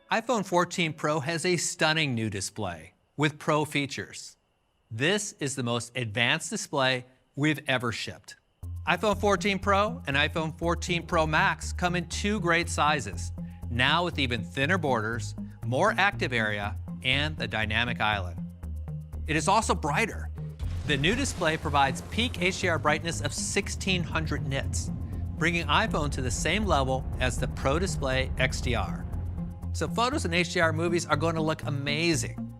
iPhone 14 Pro has a stunning new display with Pro features. This is the most advanced display we've ever shipped. iPhone 14 Pro and iPhone 14 Pro Max come in two great sizes, now with even thinner borders, more active area, and the dynamic island. It is also brighter. The new display provides peak HDR brightness of 1600 nits, bringing iPhone to the same level as the Pro Display XDR. So photos in HDR movies are going to look amazing,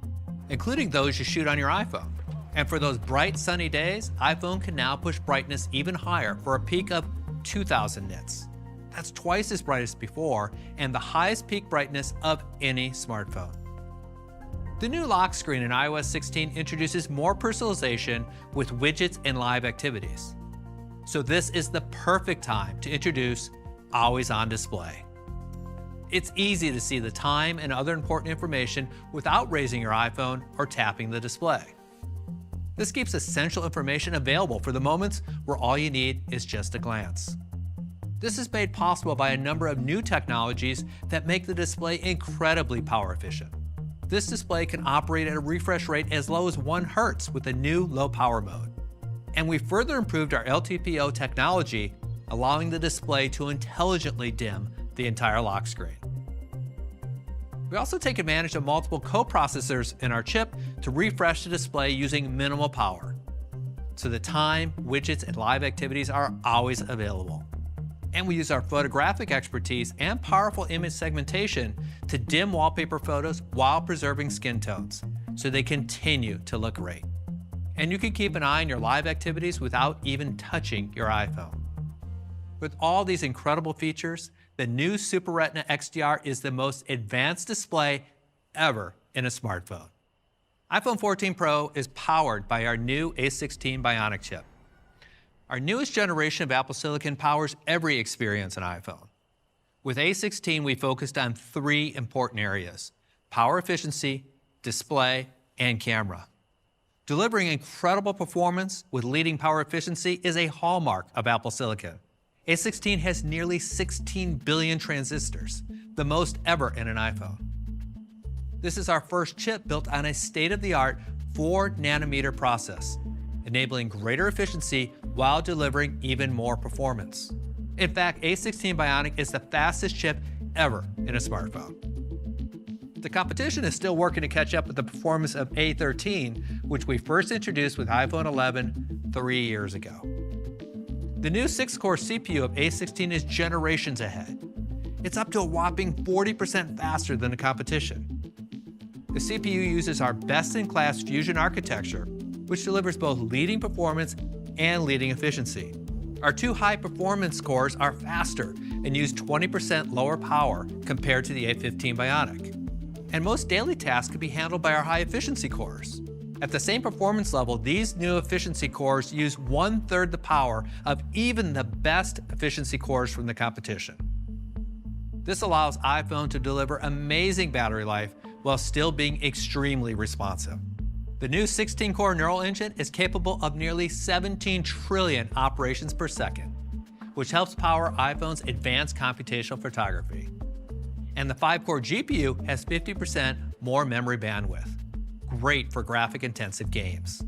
including those you shoot on your iPhone. And for those bright, sunny days, iPhone can now push brightness even higher for a peak of 2000 nits. That's twice as bright as before, and the highest peak brightness of any smartphone. The new lock screen in iOS 16 introduces more personalization with widgets and live activities. So this is the perfect time to introduce Always On Display. It's easy to see the time and other important information without raising your iPhone or tapping the display. This keeps essential information available for the moments where all you need is just a glance. This is made possible by a number of new technologies that make the display incredibly power efficient. This display can operate at a refresh rate as low as 1 Hz with a new low power mode. And we further improved our LTPO technology, allowing the display to intelligently dim the entire lock screen. We also take advantage of multiple co-processors in our chip to refresh the display using minimal power. So the time, widgets, and live activities are always available. And we use our photographic expertise and powerful image segmentation to dim wallpaper photos while preserving skin tones, so they continue to look great. And you can keep an eye on your live activities without even touching your iPhone. With all these incredible features, the new Super Retina XDR is the most advanced display ever in a smartphone. iPhone 14 Pro is powered by our new A16 Bionic chip. Our newest generation of Apple Silicon powers every experience on iPhone. With A16, we focused on 3 important areas: power efficiency, display, and camera. Delivering incredible performance with leading power efficiency is a hallmark of Apple Silicon. A16 has nearly 16 billion transistors, the most ever in an iPhone. This is our first chip built on a state-of-the-art 4-nanometer process, enabling greater efficiency while delivering even more performance. In fact, A16 Bionic is the fastest chip ever in a smartphone. The competition is still working to catch up with the performance of A13, which we first introduced with iPhone 11 3 years ago. The new 6-core CPU of A16 is generations ahead. It's up to a whopping 40% faster than the competition. The CPU uses our best-in-class Fusion architecture, which delivers both leading performance and leading efficiency. Our 2 high-performance cores are faster and use 20% lower power compared to the A15 Bionic. And most daily tasks can be handled by our high-efficiency cores. At the same performance level, these new efficiency cores use 1/3 the power of even the best efficiency cores from the competition. This allows iPhone to deliver amazing battery life while still being extremely responsive. The new 16-core neural engine is capable of nearly 17 trillion operations per second, which helps power iPhone's advanced computational photography. And the 5-core GPU has 50% more memory bandwidth, great for graphic-intensive games.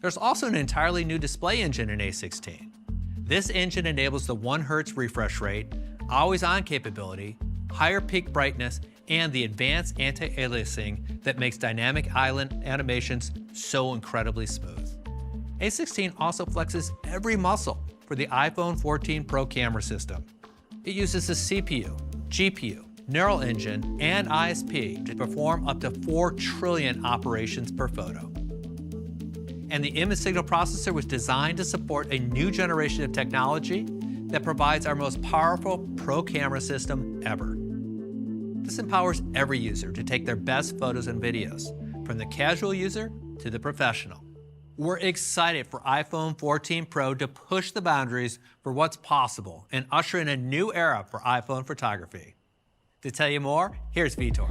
There's also an entirely new display engine in A16. This engine enables the 1 Hz refresh rate, always-on capability, higher peak brightness, and the advanced anti-aliasing that makes dynamic island animations so incredibly smooth. A16 also flexes every muscle for the iPhone 14 Pro camera system. It uses the CPU, GPU, neural engine, and ISP to perform up to 4 trillion operations per photo. And the image signal processor was designed to support a new generation of technology that provides our most powerful pro camera system ever. This empowers every user to take their best photos and videos, from the casual user to the professional. We're excited for iPhone 14 Pro to push the boundaries for what's possible and usher in a new era for iPhone photography. To tell you more, here's Vitor.